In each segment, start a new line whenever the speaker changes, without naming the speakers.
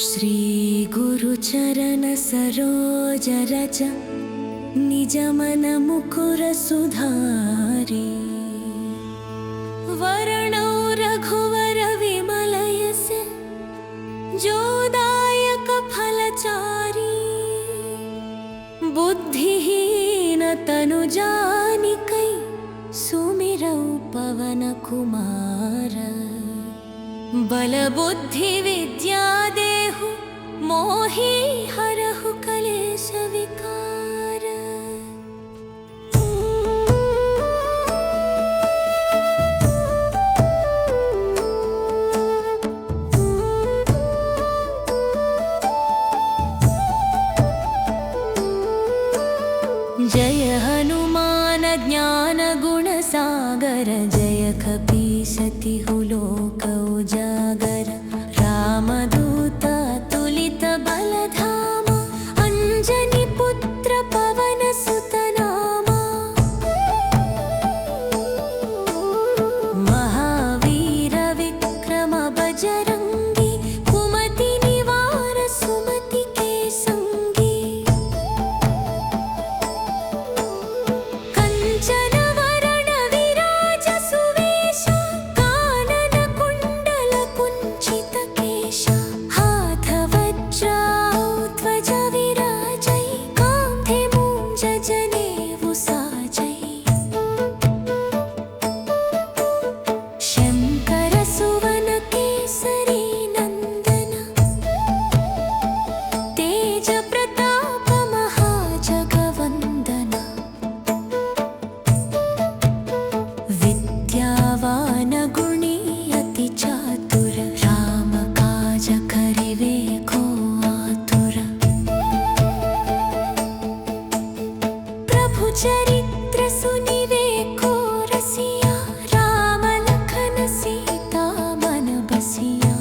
श्री गुरुचरण सरोज रज निज मन मुकुर सुधारी वर्णौ रघुवर विमल यस जोदायक फलचारी बुद्धिहीन तनु जानिकै सुमिरौ पवन कुमार बल बुद्धि विद्या देहु मोहि हरहु कलेश विकार। जय हनुमान ज्ञान गुण सागर जय कपीसतिहु लोक उजागर रामदूत तुलित बलधामा अंजनी पुत्र पवन सुत नामा महावीर विक्रम बजरंगी कुमति निवार सुमति के संगी कंचन चरित्र सुनिवेको रसिया राम लखन सीता मन बसिया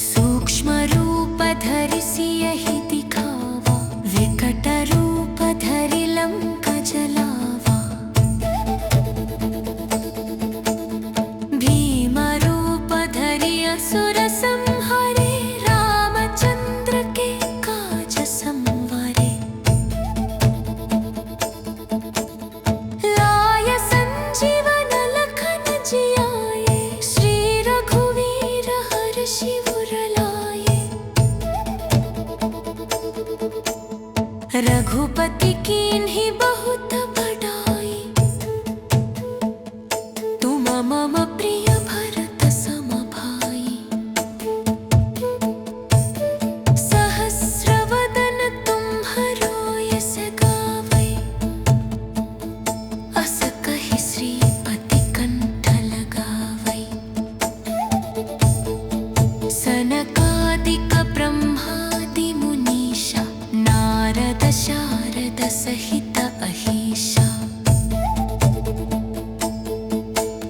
सूक्ष्म रूप धरि सियहि दिखावा विकट रूप धरि लंका जलावा भीम रूप धरि असुर संहारे रामचंद्र के काज रघुपति कीन्हि बहुत बड़ाई तुम मम प्रिय भरत सम भाई सहस्र वदन तुम्हरो यस गावै अस कहि श्रीपति कंठ लगावै सनकादिक ब्रह्मादि मुनीषा नारद शारद सहित अहीशा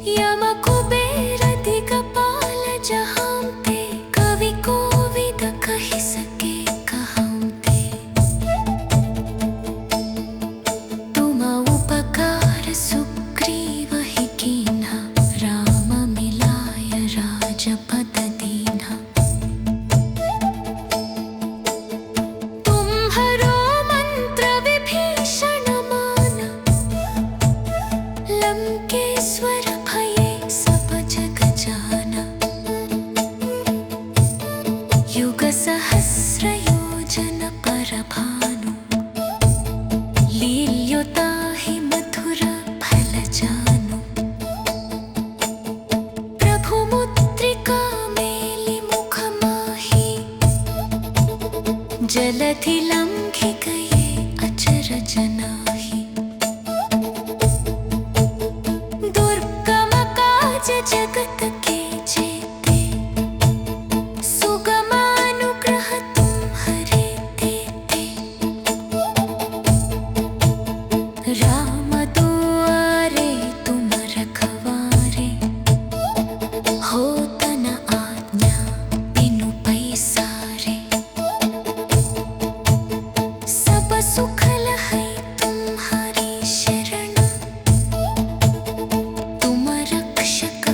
यम कुबेर दिगपाल जहांते कवि कोविद कहि सके कहांते तुम उपकार सुग्रीव ही कीन्हा राम मिलाय राजपद दीन्हा लंकेश्वर भये सब जग जाना युग सहस्र योजन पर भानु लील्योताहि मधुर फल जानु प्रभु मुद्रिका मेलि मुख माही जलधि लंघि गए अचरज नाहि जगत के जेते सुगमानुग्रह तुम्हरे देते राम दुआरे तुम रखवारे होत न आज्ञा बिनु पैसारे सब सुख लहै तुम्हारी शरण तुम रक्षक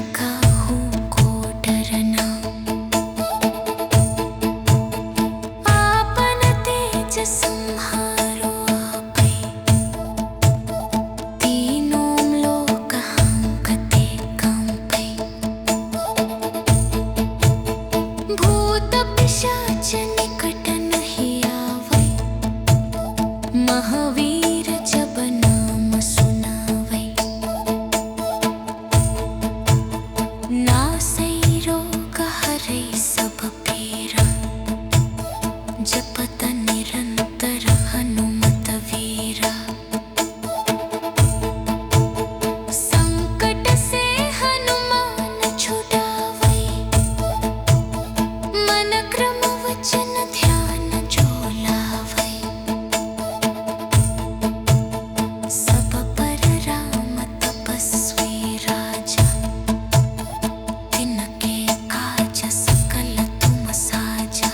नासै रोग हरै सब पीरा जपत निरंतर हनुमत वीरा संकट से हनुमान छुड़ावै मन क्रम वचन ध्यान जो लावै सब पर राम तपस्वी राजा तिनके काज सकल तुम साजा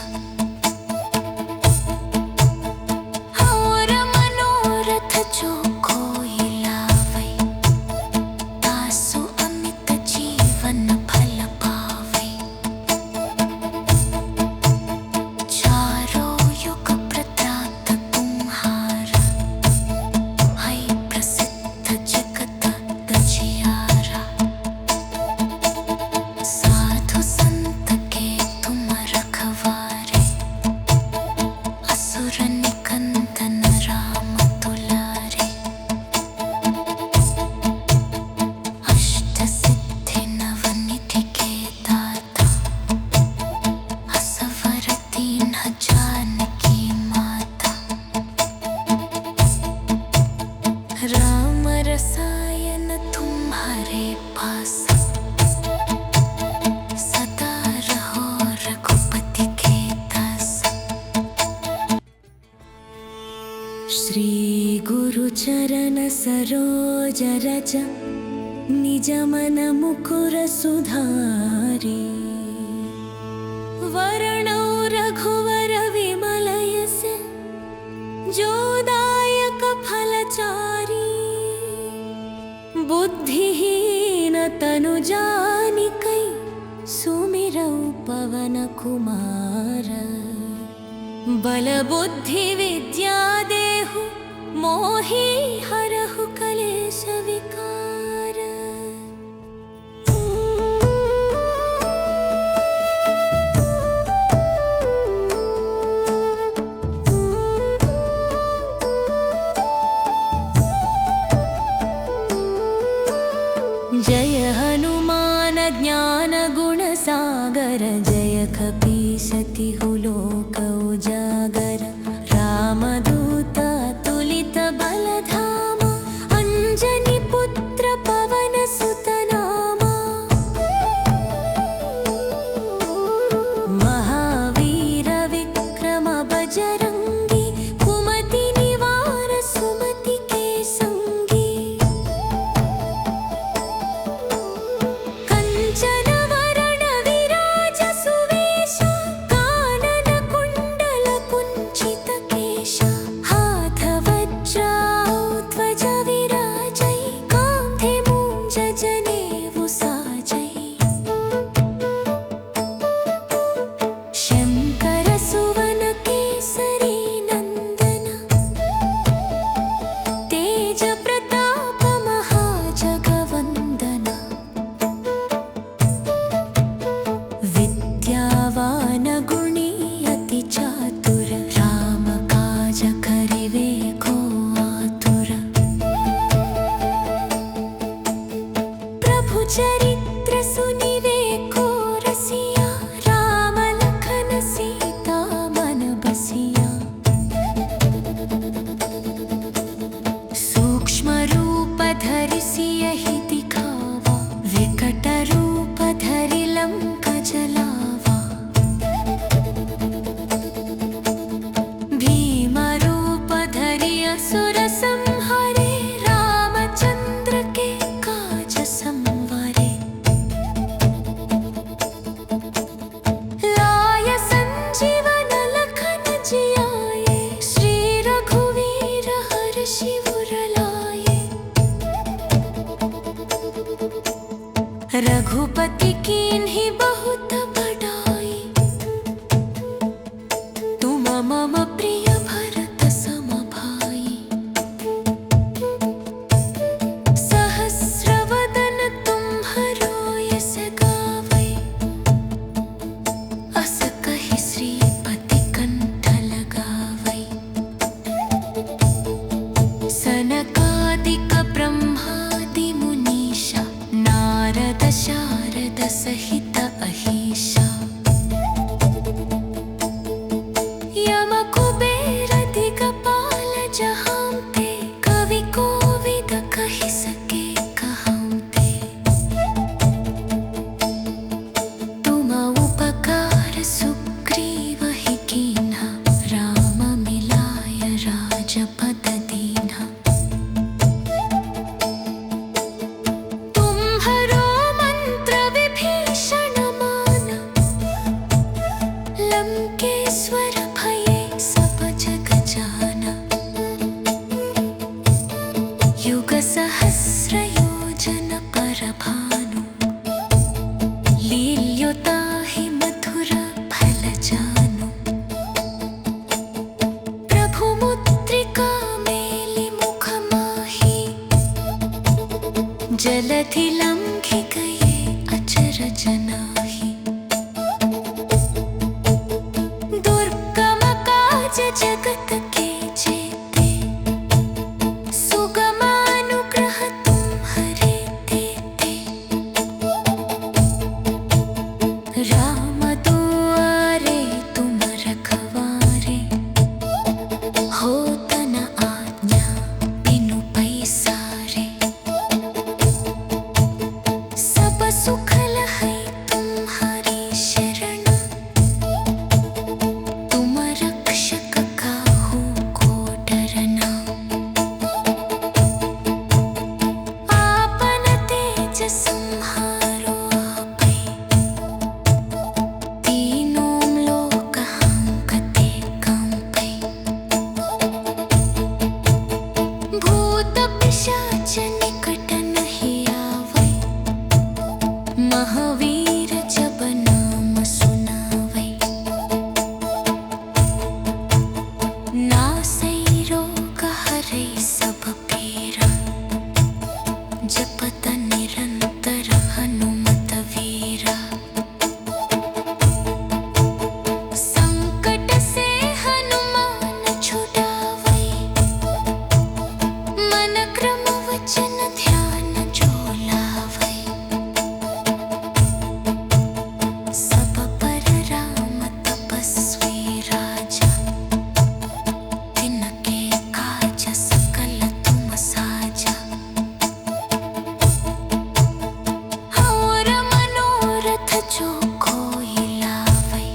और मनोरथ जो कोई लावै तासु अमित जीवन फल पावै चारों युग प्रताप तुम्हारा है प्रसिद्ध जगत दजियारा साधु संत के तुम रखवारे असुर निकंदन राम दुलारे अष्ट सिद्धि नवनिधि के दाता असवर दीन जानकी माता राम रसायन तुम्हारे पास सदा रहो रघुपति के दास श्री गुरु चरण सरोज रज निज मन मुकुर सुधारी वर्णौ रघुवर विमल यस जो दायक फलचारी बुद्धिहीन तनु जानिकै सुमिरौ पवन कुमार बल बुद्धि विद्या देहु मोहि हरहु कलेश विकार जय हनुमान ज्ञान गुण सागर जय कपीसतिहु लोक उजागर रामदूत अतुलित बल धामा अंजनी पुत्र पवन सुत नामा महावीर विक्रम बजरंगी कुमति निवार सुमति के संगी कंचन वरण विराज सुवेश कानन कुंडल कुंचित केश हाथ वज्र ध्वज विराजै कांधे मूंज जनेऊ साजै शंकर सुवन केसरी नंदन तेज प्रताप महाजगवंदन विद्यावान गुणी अति चातुर राम काज करिवे को आतुर प्रभु चरित्र सुनिवे को रसिया राम लखन सीता मन बसिया सूक्ष्म रूप धरि सियहि दिखावा विकट रूप धरि लंका जलावा भीम रूप धरि असुर संहारे रामचंद्र के काज संवारे लाय संजीवन लखन जियाए श्री रघुवीर हर्षि उर लाए रघुपति कीन्ही बहुत बड़ाई तुम मम प्रिय भरत सम भाई सहस्र वदन तुम्हरो यस गावै अस कहि श्रीपति कंठ लगावै सनकादिक ब्रह्मादि मुनीषा नारद शारद सहित अहिषा यम कुबेर दिगपाल जहाँ पे कवि कोविद कहि सके कहाँ पे तुम उपकार सुग्रीव ही कीन्हा राम मिलाय राजपद दीन्हा तुम्हरो मंत्र विभीषण माना लंकेश्वर भये सब जग जाना युग सहस्र योजन पर भानु लील्योताहि मधुर फल जानु प्रभु मुद्रिका मेलि मुख माही जलधि लंघि गए अचरज नाही दुर्गम काज जगत के जेते सुगमानुग्रह तुम्हरे देते राम दुआरे तुम रखवारे होत न आज्ञा बिनु पैसारे सब सुख लहै तुम्हारी शरण तुम रक्षक काहू को डरना आपन तेज संहारो आपै तीनों लोक हांकते कांपै भूत पिशाच निकट नहीं आवै महावीर जब नाम सुनावै नासै रोग हरै सब पीरा जपत निरंतर हनुमत वीरा संकट से हनुमान छुड़ावै मन क्रम वचन ध्यान जो लावै सब पर राम तपस्वी राजा तिनके काज सकल तुम साजा और मनोरथ जो कोई लावै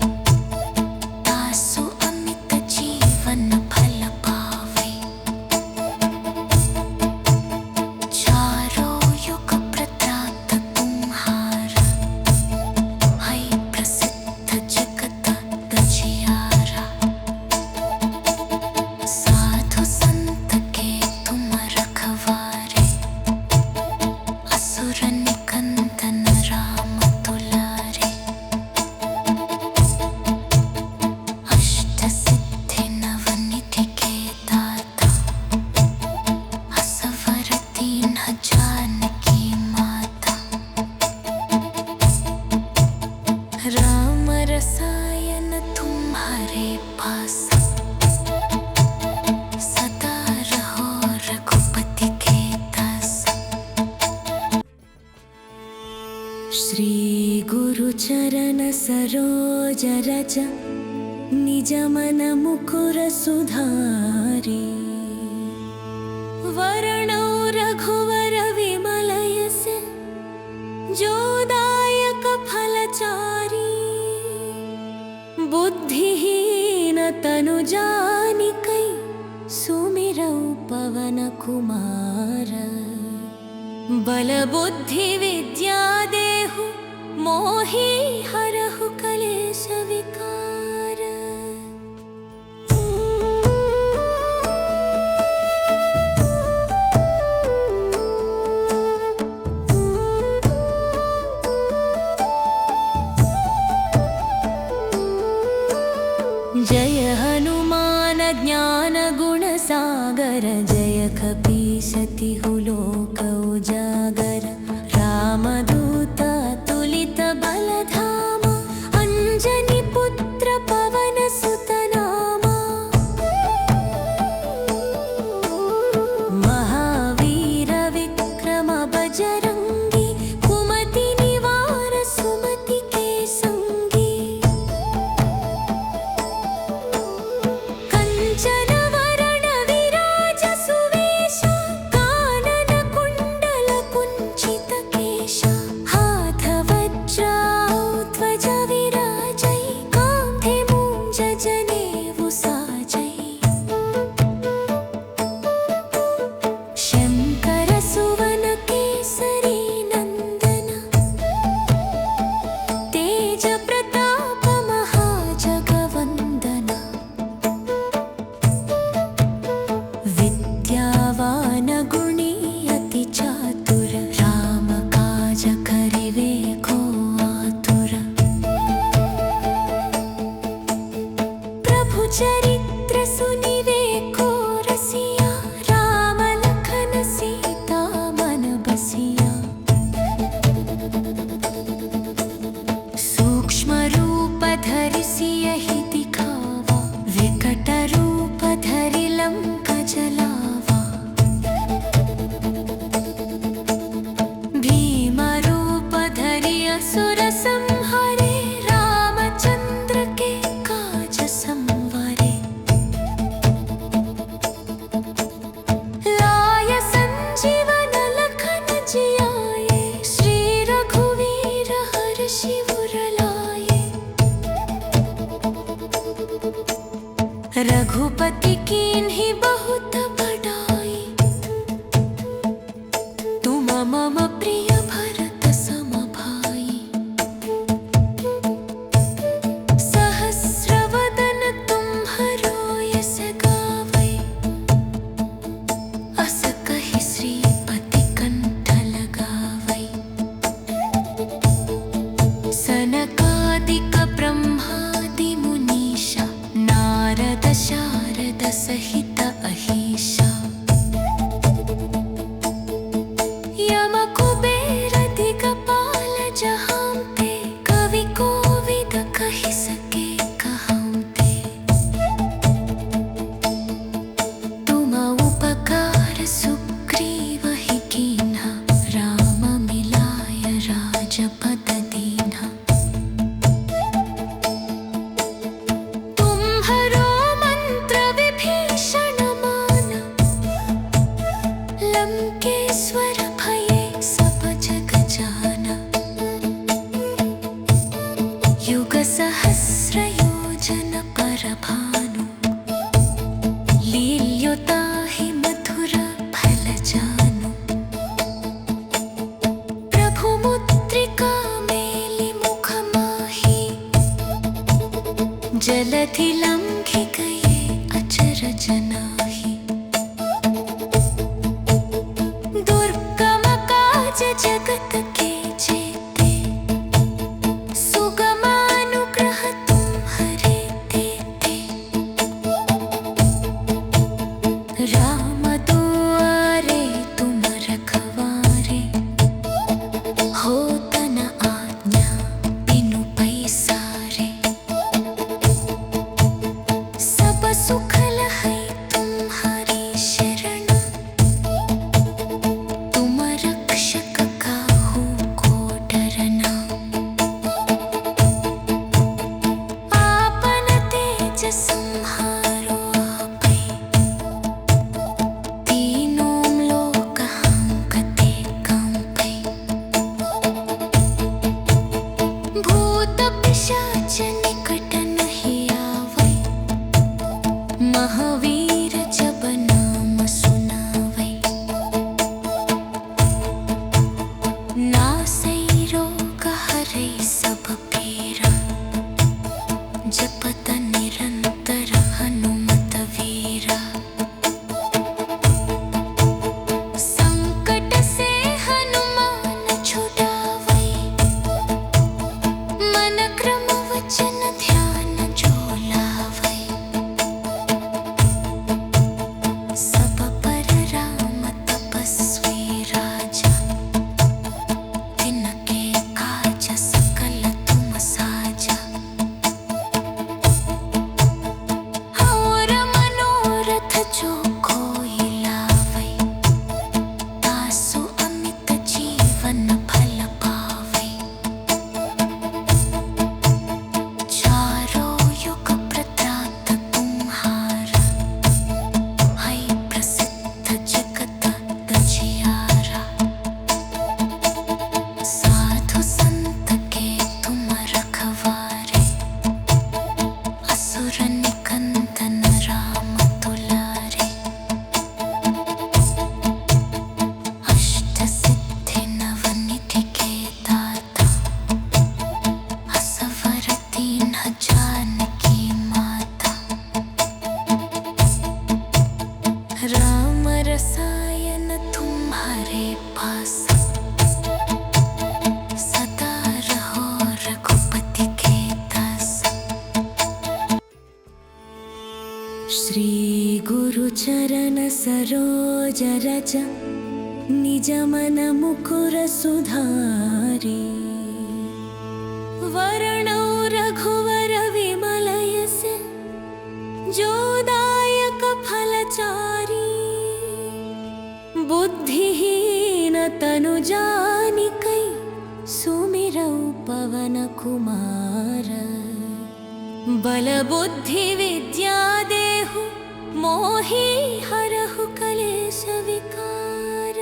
तासु अमित जीवन फल पावै चारों युग प्रताप तुम्हारा है प्रसिद्ध जगत गजियारा साधु संत के तुम रखवारे असुर निकंदन राम दुलारे अष्ट सिद्धि नवनिधि के दाता असवर दीन्ह जानकी माता राम रसायन तुम्हारे पास सदा रहो रघुपति के दास श्री गुरु चरण सरोज रज निज मन मुकुर सुधारी वरणौ रघुवर विमल यस जो दायक फलचारी बुद्धिहीन तनु जानिकै सुमिरौ पवन कुमार बल बुद्धि विद्या देहु मोहि हरहु कलेश विकार जय हनुमान ज्ञान गुण सागर जय कपीसतिहु लोक उजागर रामदूत तुलित बलधामा अंजनी पुत्र पवन सुत नामा महावीर विक्रम बजरंगी कुमति निवार सुमति शिवुरलाये रघुपति कीन्हि बहुत बड़ाई। तुम मम प्रिय भरत सम भाई। सहस्रवदन तुम्हरो यस गावै। अस कहि श्रीपति कंठ लगावै। सनकादिक ब्रह्मादि मुनीषा नारद शारद सहित अहीशा। यम कुबेर दिगपाल जहांते। कवि कोविद कहि सके कहांते। तुम उपकार सुग्रीव ही कीन्हा। राम मिलाय राजपद दीन्हा। तुम्हरो मंत्र विभीषण माना। लंकेश्वर भये सब जग जाना। युग सहस्र योजन पर भानु। लील्युताहि मधुर फल जानु। प्रभु मुद्रिका मेलि मुख माही। जलधि लंघि गए अचरज नाहि। दुर्गम काज जगत के जेते। सुगमानुग्रह तुम्हरे तेते। राम दुआरे तुम रखवारे। होत न आज्ञा बिनु पैसारे। सब सुख लहै तुम्हारी शरण। तुम रक्षक काहू को डरना। आपन तेज संहारो आपै। तीनों लोक हांकते कांपै। भूत पिशाच निकट नहीं आवै। महावीर जब नाम सुनावै। नासै रोग हरै सब पीरा। जपत निरंतर हनुमत वीरा। संकट से हनुमान छुड़ावै। मन क्रम वचन ध्यान जो लावै। सब पर राम तपस्वी राजा। तिनके काज सकल तुम साजा। और मनोरथ जो कोई लावै। तासु अमित जीवन फल पावै। चारों युग प्रताप तुम्हारा। है प्रसिद्ध जगत गजियारा। साधु संत के तुम रखवारे। असुर निकंदन राम दुलारे। अष्ट सिद्धि नवनिधि के दाता। असवर दीन्ह जानकी माता। राम रसायन तुम्हारे पासा। सदा रहो रघुपति के दासा। श्री गुरु चरण सरोज रज। निज मन मुकुर सुधारी। वर्णौ रघुवर विमल यस। जो दायक फलचारी। बुद्धिहीन तनु जानिकै। सुमिरौ पवन कुमार। बल बुद्धि विद्या देहु। मोहि हरहु कलेश विकार।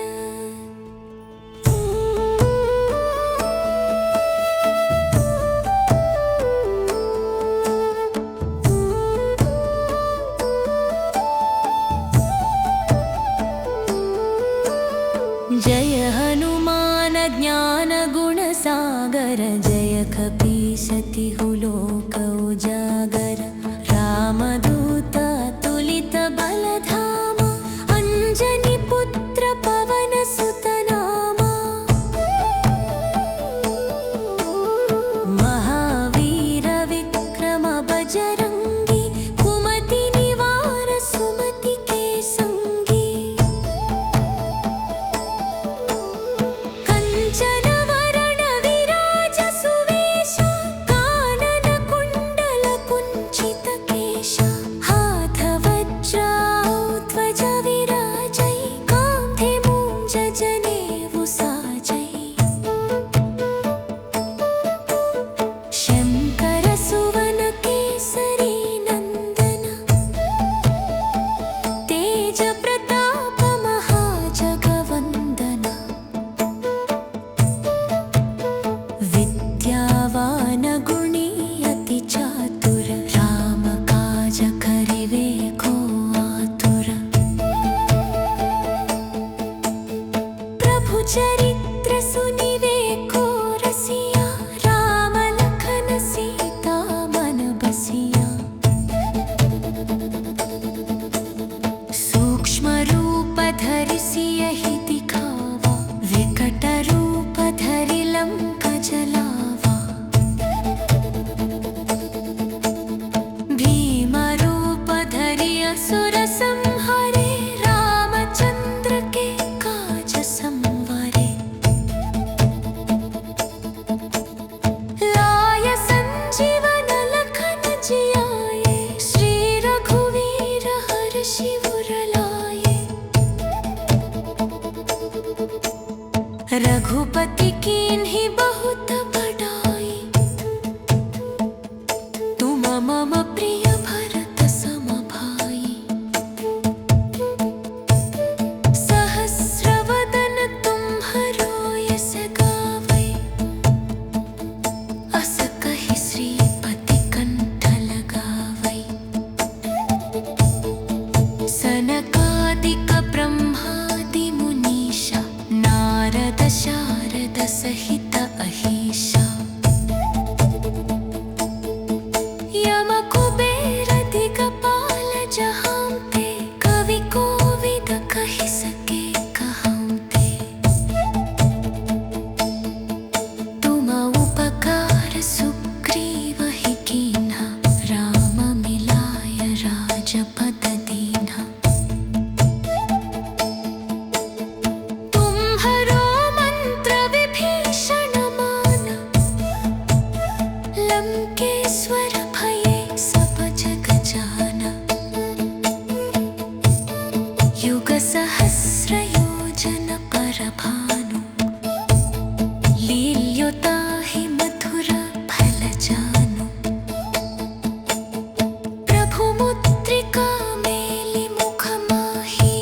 सागर जय कपीसति लोक उजागर रामदूत तुलित बलधाम अंजनी पुत्र पवन सुत नामा महावीर विक्रम बजरंगी कुमति निवार सुमति के संगी कंचन वरण विराज सुवेश कानन कुंडल कुंचित केश हाथ वज्र ध्वज विराजै कांधे मूंज जनेऊ साजै शंकर सुवन केसरी नंदन तेज प्रताप महाजगवंदन विद्यावान गुणी अति चातुर राम काज करिवे को आतुर प्रभु चरित्र सुनिवे को रसिया राम लखन सीता मन बसिया सूक्ष्म रूप धरि सियहि दिखावा विकट रूप धरि लंक जलावा भीम रूप धरि असुर संहारे रामचंद्र के काज संवारे लाय संजीवन लखन जियाए श्री रघुवीर हर्षि उर लाए रघुपति कीन्हि बहुत बड़ाई तुम मम प्रिय भरत सम भाई सहस्र वदन तुम्हरो यस गावै अस कहि श्रीपति कंठ लगावै सनकादिक ब्रह्मादि मुनीषा नारद शारद सहित अहीशा यम कुबेर दिगपाल जहांते कवि कोविद कहि सके कहांते तुम उपकार सुग्रीव ही कीन्हा राम मिलाय राजपद दीन्हा तुम्हरो मंत्र विभीषण माना लंकेश्वर भये सब जग जाना युग सहस्र योजन पर भानु लील्योताहि मधुर फल जानु प्रभु मुद्रिका मेलि मुख माही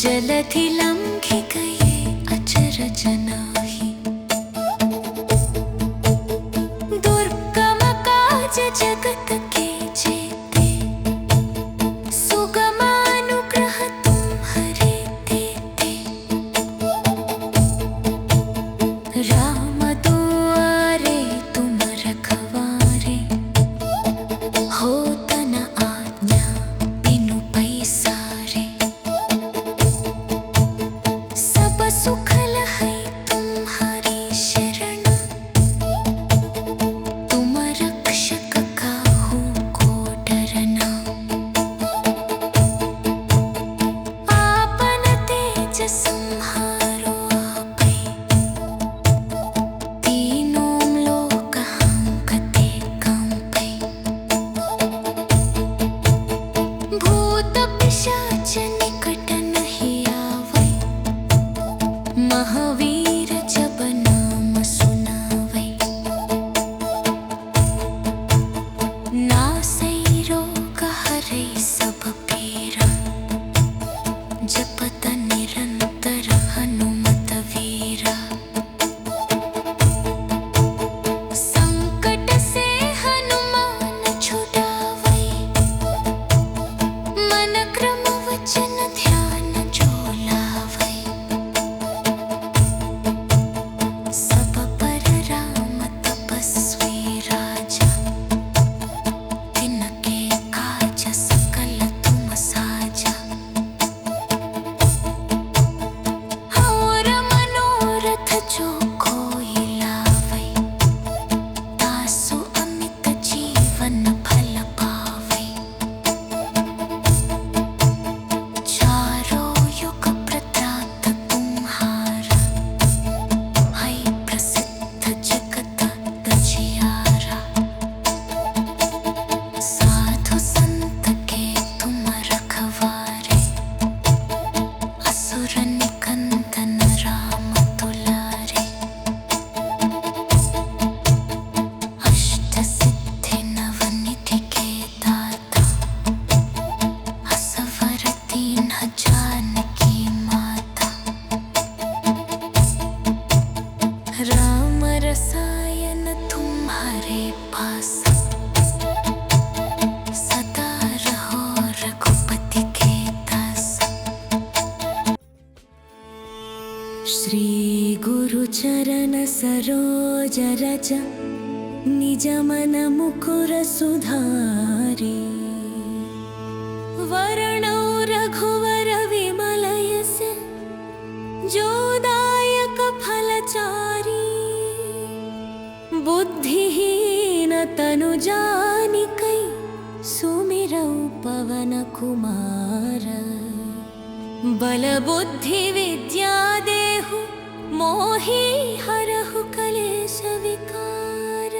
जलधि लंघि गए अचरज नाही दुर्गम काज जगत के जेते सुगम अनुग्रह तुम्हरे देते राम दुआरे तुम रखवारे होत न आज्ञा बिनु पैसारे रसायन तुम्हारे पास, सदा रहो रघुपति के दास। श्री गुरु चरण सरोज रज, निज मन मुकुर सुधारी। वर्णौ रघुवर विमल यस, जो दायक फलचारी। बुद्धिहीन तनु जानिकै, सुमिरौ पवन कुमार। बल बुद्धि विद्या देहु, मोहि हरहु कलेश विकार।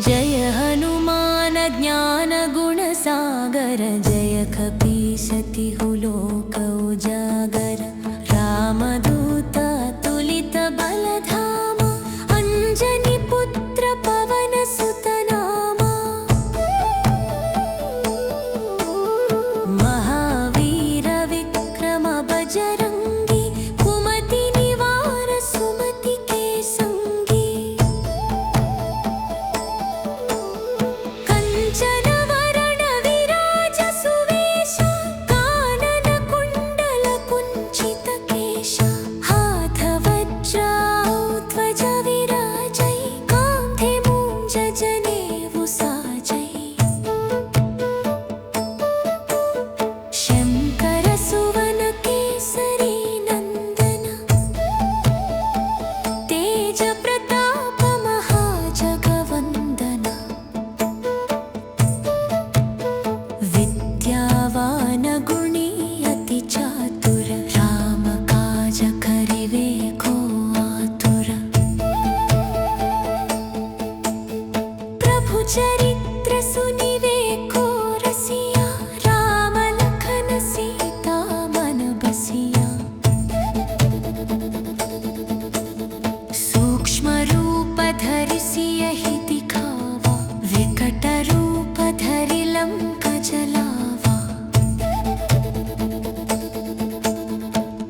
जय हनुमान ज्ञान गुण सागर, जय कपीस तिहु लोक उजागर। रामदूत अतुलित बल धामा, अंजनी पुत्र पवन सुत नामा। महावीर विक्रम बजरंगी, कुमति निवार सुमति के संगी। कंचन वरण विराज सुवेश, कानन कुंडल कुंचित केश। हाथ वज्र ध्वजा विराजै, कांधे मूंज जनेऊ साजै। शंकर सुवन केसरी नंदन, तेज प्रताप महाजगवंदन। विद्यावान गुणी अति चातुर, राम काज करिवे को आतुर। प्रभु चरित्र सुनिवे को रसिया, राम लखन सीता मन बसिया। सूक्ष्म रूप धरि सियहि दिखावा, विकट रूप धरि लंका जलावा।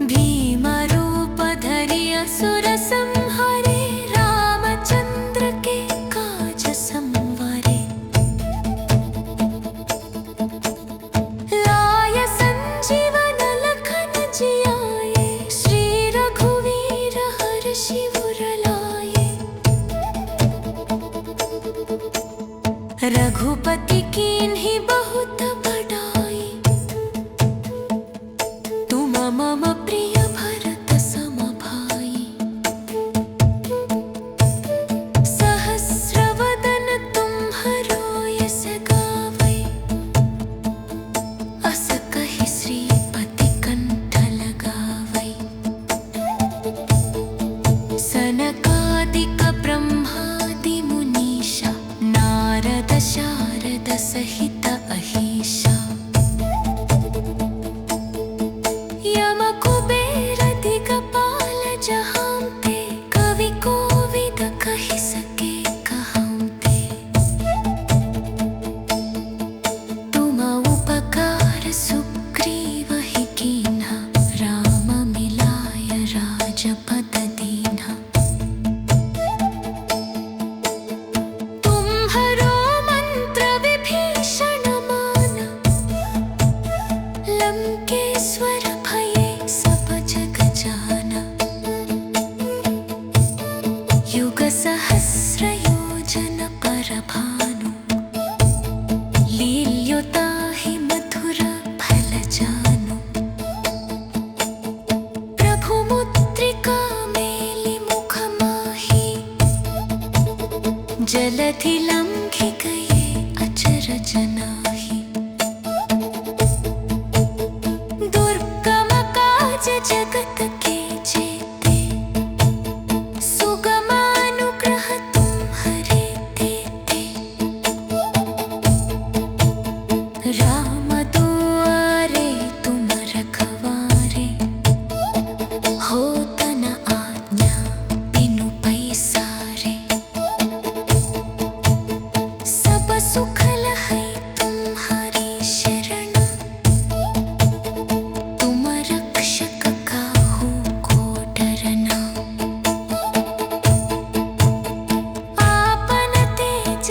भीम रूप धरि असुर संहारे, रामचंद्र के काज संवारे। लाय संजीवन लखन जियाए, श्री रघुवीर हर्षि उर लाए। रघुपति कीन्हि बहुत बड़ाई, तुम मम प्रिय भरत सम भाई। सहस्र वदन तुम्हरो यस गावै, अस कहि श्रीपति कंठ लगावै। सनकादिक ब्रह्मादि मुनीषा, नारद शारद सहित अहीशा। यम कुबेर दिगपाल जहांते, कवि कोविद कहि सके कहांते। तुम उपकार सुग्रीव ही कीन्हा, राम मिलाय राजपद दीन्हा। तुम्हरो मंत्र विभीषण माना, लंकेश्वर भये सब जग जाना। युग सहस्र योजन पर भानु, लील्योताहि मधुर फल जानु। प्रभु मुद्रिका मेलि मुख माही, जलधि लंघि गए अचरज नाही। दुर्गम काज जगत के जेते, सुगम अनुग्रह तुम्हरे तेते। राम दुआरे तुम रखवारे, होत न आज्ञा बिनु पैसारे।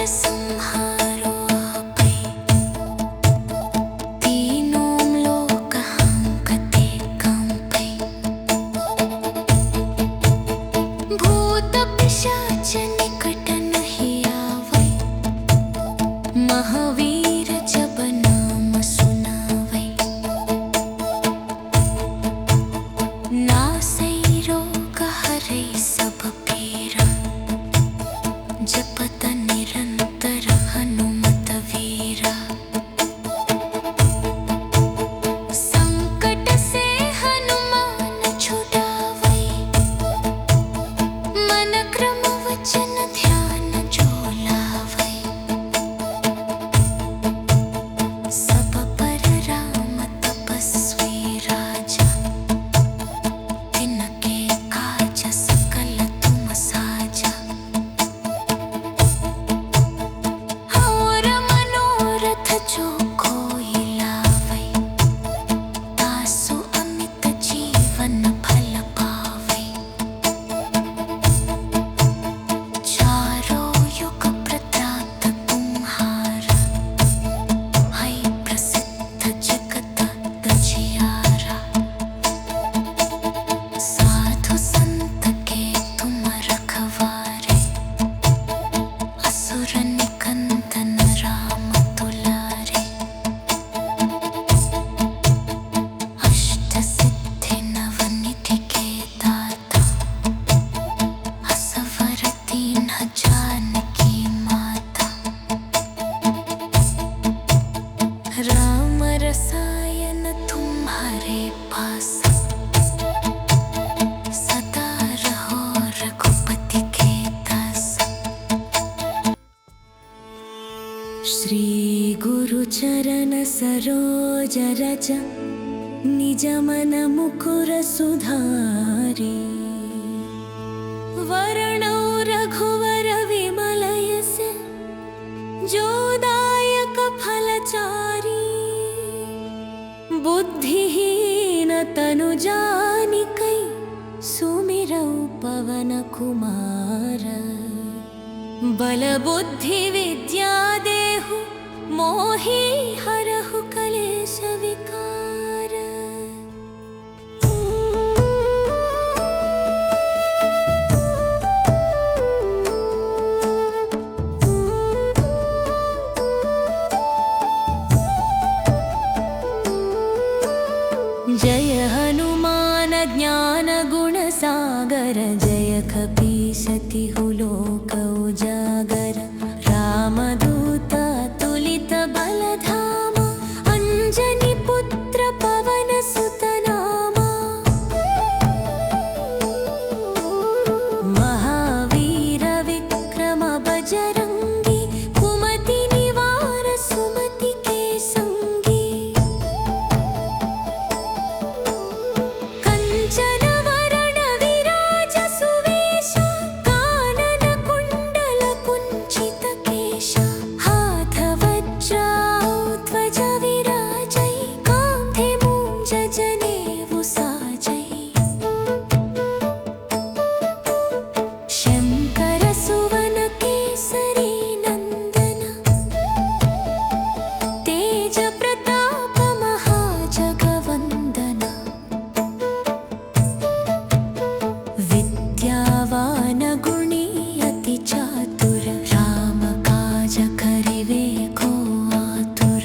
संहारो आपै तीनों लोकहांकते कंपै भूत पिशाच निकट नहीं आवै महावीर जब नाम सुनावै नासै रोग हरै सब पीरा जपत निरंतर हनुमत वीरा संकट से हनुमान छुड़ावै मन क्रम वचन ध्यान जो लावै सब पर राम तपस्वी राजा तिनके काज सकल तुम साजा और मनोरथ जो कोई लावै तासु अमित जीवन फल पावै चारों युग प्रताप तुम्हारा है प्रसिद्ध जगत दजियारा साधु संत के तुम रखवारे असुर निकंदन राम दुलारे अष्ट सिद्धि नवनिधि के दाता असवर दीन जानकी माता राम रसायन तुम्हारे पास सदा रहो रघुपति के दास श्री गुरु चरण सरोज रज निज मन मुकुर सुधारी वर्णौ रघुवर विमल यस जो दायक फलचारी बुद्धिहीन तनु जानिकै सुमिरौ पवन कुमार बल बुद्धि विद्या देहु मोहि हरहु कलेश विकार जय हनुमान ज्ञान गुण सागर जय कपीसतिहु लोक उजागर रामदूत तुलित बलधामा अंजनी पुत्र पवन सुत नामा महावीर विक्रम बजरंगी कुमति निवार सुमति के संगी कंचन वरण विराज सुवेश कानन कुंडल कुंचित केश हाथ वज्र ध्वज विराजै कांधे मूंज जनेऊ साजै शंकर सुवन केसरी नंदन तेज प्रताप महाजगवंदन विद्यावान गुणी अति चातुर राम काज करिवे को आतुर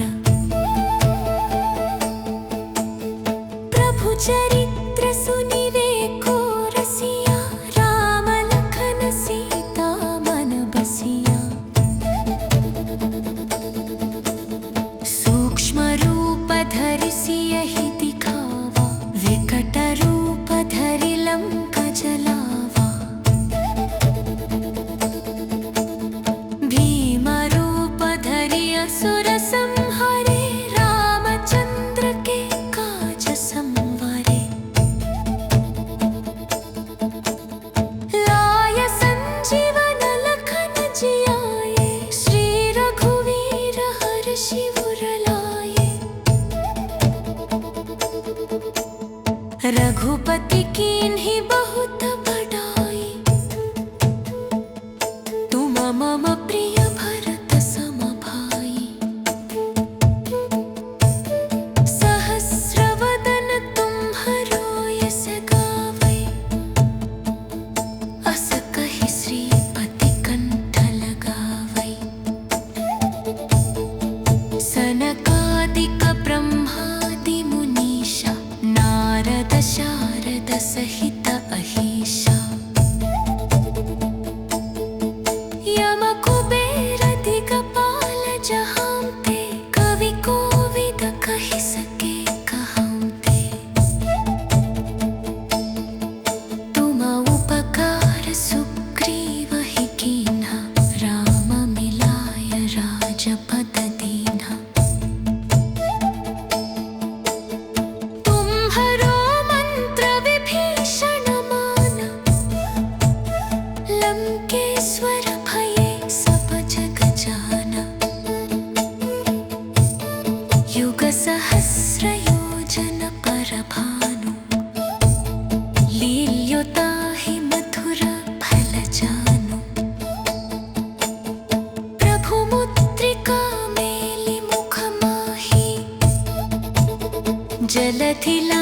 प्रभु चरित्र सुनिवे को रसिया राम लखन सीता मन बसिया सूक्ष्म रूप धरि सियहि दिखावा विकट रूप धरि लंका जलावा भीम रूप धरि असुर संहारे रामचंद्र के काज संवारे लाय संजीवन लखन जियाए श्री रघुवीर हर्षि उर लाए रघुपति कीन्हि बहुत बड़ाई तुम मम प्रिय भरत दशरथिला